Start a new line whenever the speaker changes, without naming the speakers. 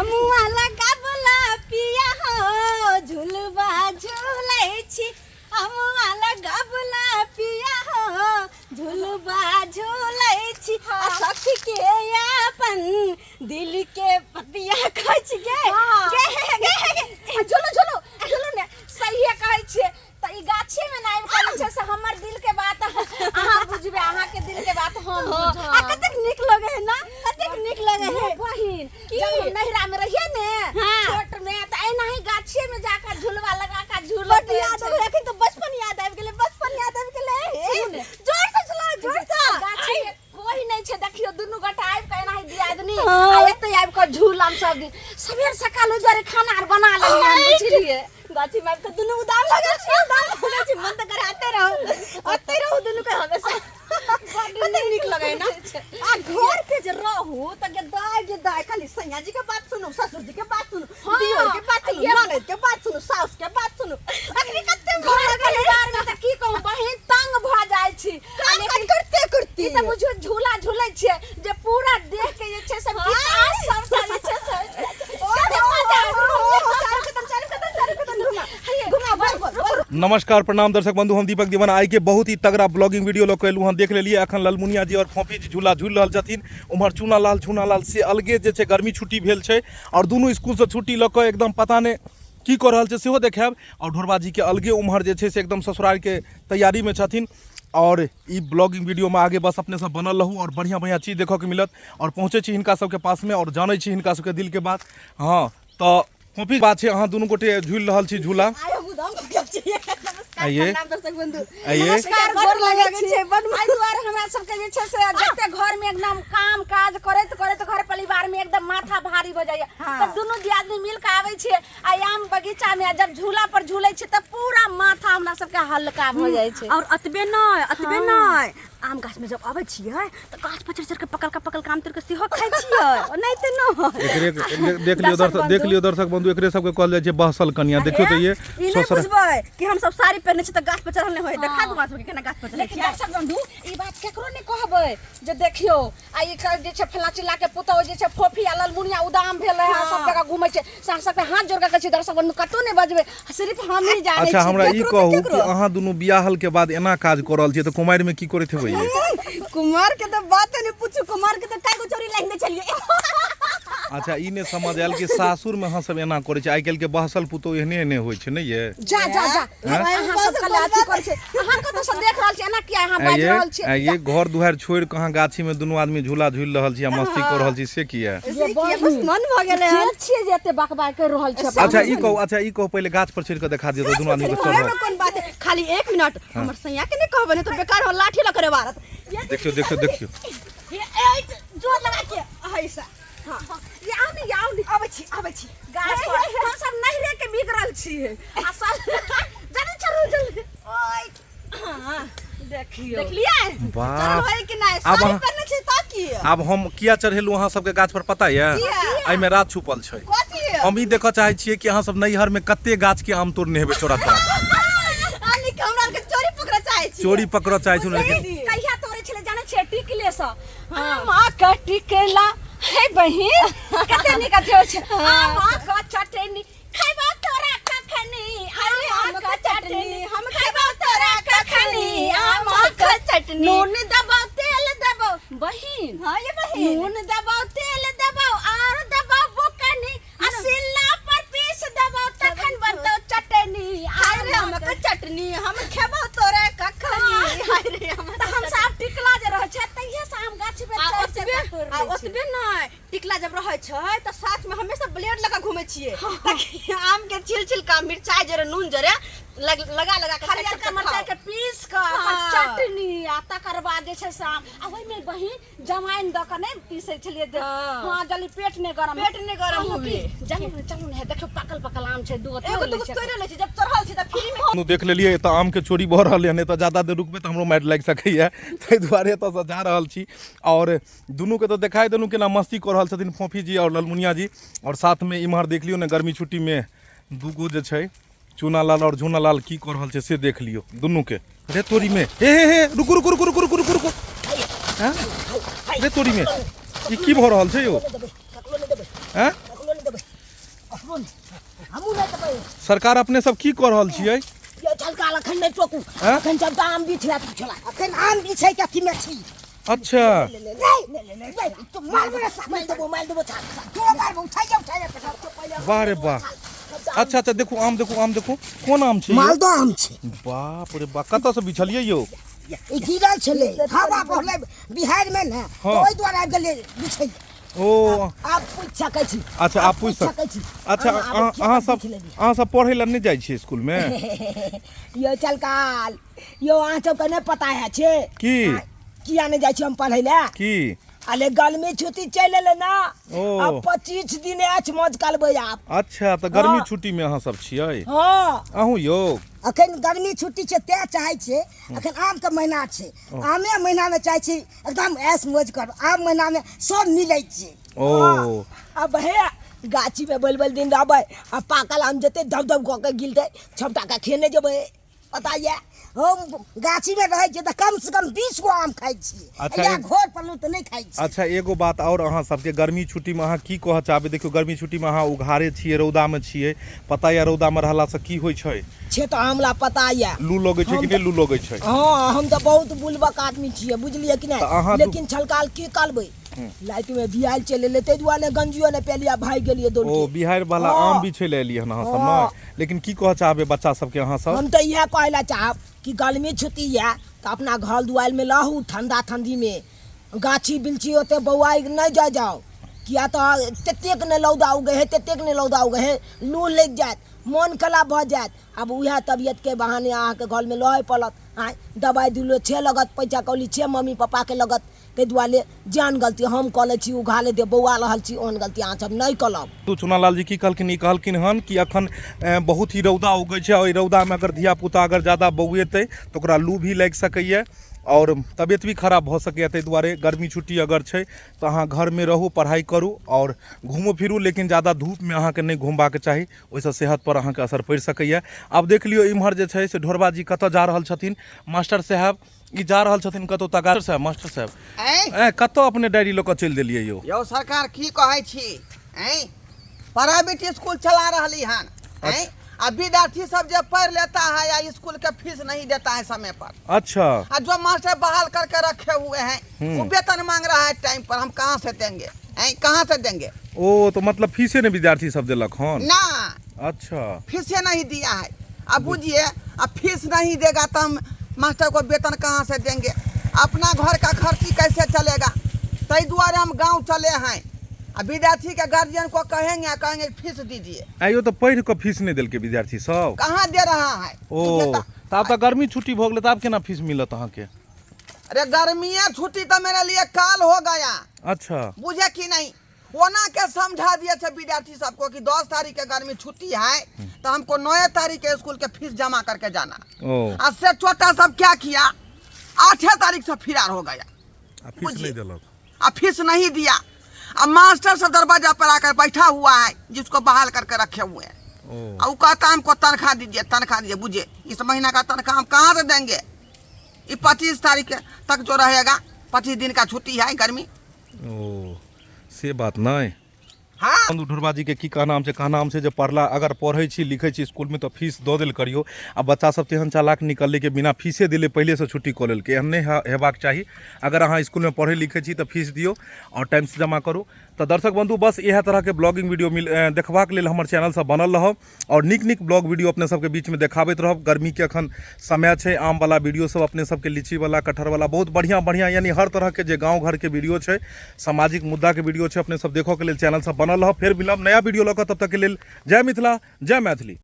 हमुआ लगाबला पिया हो झुलबा झुलै छी हमुआ लगाबला पिया हो झुलबा झुलै छी सखी के अपन दिल के पतिया खच गे झुलू झुलू झुलू ने सही कहै छियै त ई गाछी में नाइब कहै छै से हमर दिल के बात अहाँ बुझबे अहाँ के दिल के बात हम बुझब आ कतेक नीक लगे है ना कतेक नीक लगे है बहिन जब हम नहिरा में रहिए ने छोट में त ऐना ही गाछी में जाकर झुलवा लगा का झूलत याद आवे लेकिन तो बचपन याद आबि गेलै जोर से चलाओ जोर से गाछी कोई नहीं छै देखियो दुनु गोटा आबि के एना ही दियादनी आ एते आबि के झूलम सब दिन सबेर सकाल दुआरे खाना आर बना लेलिए बुझलिए गाछी में तो दुनु उदाम लगे छै मन त करे आते रहो दुनु के हमेशा कते नीक लगे ना आ घर पे जे रहू त के दाय खाली सैया जी के बात सुनू ससुर जी के बात सुनू दियोर के बात सुनू ननद के बात सुनू सास के बात सुनू अखनी कते घर परिवार में त की कहूं बहिन तंग भ जाय छी काम करते त बुझो झूला झूलै छियै जे पूरा देख के जे छै से विकास सब जे छै से
नमस्कार प्रणाम दर्शक बंधु हम दीपक दीवाना आई के बहुत ही तगड़ा ब्लॉगिंग वीडियो लोग कहलू हम देख लेलिए अखन ललमुनिया जी और फोफी जी झूला झूल रहल छथिन उम्हर चूनालाल से अलगे जे छै गर्मी छुट्टी भेल छै और दुनू स्कूल से छुट्टी लऽ कऽ एकदम पता नहि की कऽ रहल छै सेहो देखायब और ढोरबा जी के अलगे उम्हर जे छै से एकदम ससुराल के तैयारी में छथिन और ई ब्लॉगिंग वीडियो में आगे बस अपने सब बनल रहू और बढ़िया बढ़िया चीज देखो के मिलत और पहुँचे छी हिनका सबके पास में और जानै छी हिनका सबके दिल के बात हाँ तो फोफी बात छै अहाँ दुनू गोटे झूल रहल छी झूला आइए
नमस्कार गोर लागै छै आई दुआरे हमरा सबके जे छै से जते घर में एकदम काम काज करैत घर परिवार में एकदम माथा भारी हो जाय त दुनू दियादनी मिल के आबै छै आ आम बगीचा में जब झूला पर झूलै छै त पूरा माथा हमरा सबके हल्का भ जाय छै और अतबे नै आम गाछ में जब आबै छियै त गाछ पर चढ़ के पकल काम तोड़ के सेहो खाइ छियै नै त न
देख लियो दर्शक बंधु एकरे सबके कहल जाय छै बहसल कन्या देखियो त ये
बुझबै कि हम सब साड़ी पहने छी त गाछ पर चढ़ल नै होय देखा दू गाछ पर केना गाछ पर चढ़ै छी दर्शक बंधु ई बात केकरो नै कहबै जे देखियो आ ई जे छै फला चिल्ला के पुतौ जे छै फोफी आ ललमुनिया उदाम भेल है सब जगह घुमै छै सब हाथ जोड़ के कहै छै दर्शक बंधु कतो नै बजबै सिर्फ हम ही जानै छी
अच्छा हमरा ई कहू कि अहाँ दुनू बियाहल के बाद एना काज क रहल छियै त कुमार में की करैत हेबै
कुमार के तो बात नहीं पूछू कुमार के तो काय को चोरी लाइन चलिए
अच्छा ई ने समझ आयल कि सासुर में हम सब एना करे छै आइ काल के बहसल पुतो एहने होय छै नै ये
जा अहाँ सब कला अथी करे छै अहाँ कतो से देख रहल छी एना किया अहाँ बाज रहल छी
ये घर दुआर छोड़ कहां गाछी में दुनू आदमी झूला झूल रहल छी आ मस्ती कर रहल छी से किया
ये बस मन भ गेलै छियै जे एते बकबा कर रहल छै
अच्छा ई कहू पहले गाछ पर चढ़ के दिखा दियौ दुनू आदमी के चढ़
कोन बात है खाली 1 मिनट हमर सैया के नै कहबे नै तो बेकार हो लाठी ल करे मारत
देखियो
ये जोर लगा के ऐसा हां ये आउनी आबै छी गाछ पर हम सब नहिरे के बिगड़ल छी असल जल्दी चलो जल्दी ओए हां देखियो देख लिया
बाप
होय कि नै सारी करने छी त की
अब हम किया चढ़ेलू अहाँ सबके गाछ पर पता है एहि में रात छुपल छै
कथि
हम ई देखऽ चाहै छियै कि अहाँ सब नैहर में कते गाछ के आम तोड़ने हेबै चोरा
आनी हमरा के चोरी
पकड़ चाहै छी
लेकिन कहिया तोरे छले जानै छियै टिकले से मां का टिकला हे बहिन कते निक अथि होय छै मां का चटनी खैबा तोरा कखनी मां का चटनी हम खैबा तोरा कखनी मां का चटनी नून दबाओ तेल दबाओ बहिन हां ये बहिन नून दबाओ तेल दबाओ और दबाओ बुकनी असिल्ला पर पीस दबाओ तखन बनतो चटनी अरे हम का चटनी हम खेबो तोरा कखनी अरे हम सब टिकला जे रह छै तइहे से आम गाछ पे ओतबे नै टिकला जब रह छै त साथ में हमेशा ब्लेड लगा घुमै छियै ताकि आम के छिल का मिर्चाई जरे नून जरे लगा के हरियर का मिर्चाई के पीस के चटनी आ तकर बाद जे छै से आम आ ओइ में बहिन जमाइन द के नै पीसै छलिए हां जल्दी पेट नै गरम होबे चलू ने देखो पकल आम छै दू एगो तोड़ ले छै जब चढ़ल छै त फ्री में
देख लेलिए त आम के चोरी भ रहल है नै त ज्यादा देर रुकबे त हमरो माइट लाग सकैया तै दुआरे त जा रहल छी और दुनू के तो दिखाई देनु केना मस्ती कर रहल छथिन फोफी जी और ललमुनिया जी और साथ में इम्हर देख लियो ने गर्मी छुट्टी में दूगो जे छै चूनालाल और झूनालाल की कर रहल छै से देख लियो दुनू के रे तोरी में हे रुकु हां रे तोरी में ई की भ रहल छै यो हैं
सुन हमू नहीं तो
सरकार अपने सब की कर रहल छियै?
ये चलका अखन नहीं टोकू
हैं?
अखन जब आम बीछ ला पिछला अखन आम बीछै के अथी में छी
अच्छा
नहीं तो मार देबो छा तू मारबो उठाइए पहले
वाह रे वाह। अच्छा अच्छा देखू आम देखू कोन आम छै?
मालदह आम छै।
बाप रे बाप, कतऽ से बिछलियै यौ?
ई गिरल छलै हवा बहले बिहार में ना तो
हाँ।
ओइ द्वारा आबि गेलै बिछै।
ओ
आप पूछ सकै छी।
अच्छा आप पूछ सकै छी। अच्छा अहाँ सब पढ़ै लए नहि जाइ छियै स्कूल में?
यो चलकाल यो अहाँ सबके नहीं पता है छे
की
किया नहीं जाइ छी हम पढ़ै लए?
की
अरे गर्मी छुट्टी चल एले ना
ओ।
अब 25 दिन ऐछ मौज करबै आप।
अच्छा तो गर्मी
हाँ।
छुट्टी में अहाँ सब छियै?
हाँ
अहूँ यौ?
अखन गर्मी छुट्टी छै तै चाहै छै अखन आम के महीना छै आमे महीना में चाहै छी एकदम ऐश मौज कर आम महीना में सब मिलै छै।
ओ।
हाँ, अब हे गाछी में बल दिन रहबै आ पाकल आम जेते दब दब कऽ के गिरतै छपटा के खेने जेबै पता ये हम गाछी में रहै छियै तऽ कम से कम 20 गो आम खाइ छियै।
अच्छा,
या घर पर तऽ नहीं खाइ छियै।
अच्छा एगो बात और अहाँ सबके गर्मी छुट्टी में अहाँ की कहऽ चाहबै? देखियौ गर्मी छुट्टी में अहाँ उघारे छियै रौदा में छियै, पता या रौदा में रहला से की होइ छै?
छे तो हमरा पता ये
लू लगै छै कि नहीं लू लगै छै?
हाँ हम तो बहुत बुलबक आदमी छियै बुझलियै कि
तऽ अहाँ
नहीं लेकिन छलकाल की करबै लाइट में बिहार चले ले तै दुआरे गंजियो ने पेलिया भाग गेलियै दौड़
ओ
के।
बिहार वाला
हाँ।
आम बिछै ले एलियै हन अहाँ सब
हाँ।
ने, लेकिन की कहऽ चाहबै बच्चा सबके अहाँ सब?
हम तो यह कहला चाहब कि गर्मी छुट्टी है तो अपना घर दुआर में रहू ठंडा ठंडी में गाछी बिलछी होते बौआई नहीं जाओ किया तो ततेक ने लौदा उगे है ततेक ने लौदा उगे है लू लग जात मन खराब भ जात। अब वह तबियत के बहाने अहाँ के घर में लहे पड़त आय दवाई दिलो छे लगत पैसा कौली छे मम्मी पापा के लगत तै दुआरे जान गलती हम कले छी उघाले दे बौआ रहल छी ओहन गलती अहाँ सब नहीं कलब।
तू चुनालाल जी की कहलखिन? ई कहलखिन हन कि अखन बहुत ही रौदा उगै छै और रौदा में अगर धिया पुता अगर ज्यादा बौएतै तो ओकरा लू भी लागि सकैए और तबियत भी खराब भऽ सकैए। ताहि दुआरे गर्मी छुट्टी अगर छै तो अहाँ घर में रहू पढ़ाई करू और घूमू फिरू, लेकिन ज़्यादा धूप में अहाँके नहीं घुमबाक चाही, ओहिसँ सेहत पर अहाँके असर पड़ि सकैए। आब देख लियौ इम्हर जे छै से ढोरबा जी कतऽ जा रहल छथिन? मास्टर साहब ई जा रहल छथिन कतौ तगार साहब मास्टर साहब कतऽ अपने डायरी लऽ कऽ चलि देलियै यौ?
यो सरकार की कहै छी प्राइवेट स्कूल चला रही हन अब विद्यार्थी सब जो पढ़ लेता है या स्कूल के फीस नहीं देता है समय पर।
अच्छा।
और जो मास्टर बहाल करके रखे हुए हैं वो वेतन मांग रहा है टाइम पर, हम कहाँ से देंगे? कहाँ से देंगे?
ओ तो मतलब फीसे ने विद्यार्थी सब देलक हन
ना?
अच्छा
फीसे नहीं दिया है। अब बुझिए अब फीस नहीं देगा तो हम मास्टर को वेतन कहाँ से देंगे? अपना घर का खर्ची कैसे चलेगा? तई द्वारे हम गाँव चले हैं। अब विद्यार्थी के गार्जियन को कहेंगे फीस दीजिए।
आइयो तो पढ़ के फीस नहीं देलकै विद्यार्थी सब?
कहाँ दे रहा है?
ओ तब तो गर्मी छुट्टी भऽ गेलै तब केना फीस मिलत अहाँके?
अरे गर्मी छुट्टी तो मेरे लिए काल हो गया।
अच्छा
बुझे कि नहीं? ओना के समझा दिए थे विद्यार्थी सबको कि 10 तारीख के गर्मी छुट्टी है तो हमको 9 तारीख के स्कूल के फीस जमा करके जाना। उससे छोटा सब क्या किया 8 तारीख से फरार हो गया।
फीस नहीं दिलक?
अब फीस नहीं दिया। अब मास्टर सब दरवाजा पर आकर बैठा हुआ है जिसको बहाल करके रखे हुए हैं। अब वो कहता है हमको तनख्वाह दीजिए। बुझे इस महीना का तनख्वाह हम कहाँ से देंगे? ये 25 तारीख तक जो रहेगा 25 दिन का छुट्टी है गर्मी।
ओ से बात नहीं।
हाँ
ढोरबा जी के की कहनाम छै जे पढ़ला अगर पढ़ै छी लिखै छी स्कूल में तो फीस दऽ देल करियो। आ बच्चा सब तेहन चालाक निकललै कि बिना फीसे दिले पहले से छुट्टी कऽ लेलकै, एहन नहीं हेबाक चाही। अगर अहाँ स्कूल में पढ़ै लिखै छी तो फीस दियो और टाइम से जमा करू। तो दर्शक बंधु बस इएह तरह के ब्लॉगिंग वीडियो देखबाक लेल हमर चैनल से बनल रहब और नीक नीक ब्लॉग वीडियो अपने सबके बीच में देखाबैत रहब। गर्मी के अखन समय छै, आम वाला वीडियो सब अपने सबके, लीची वाला, कटहर वाला, बहुत बढ़िया बढ़िया यानी हर तरह के जे गाँव घर के वीडियो छै, सामाजिक मुद्दा के वीडियो छै, अपने सब देखो के लेल चैनल से बनल रहब। फिर मिलब नया वीडियो लऽ कऽ, तब तक के लेल जय मिथिला जय मैथिली।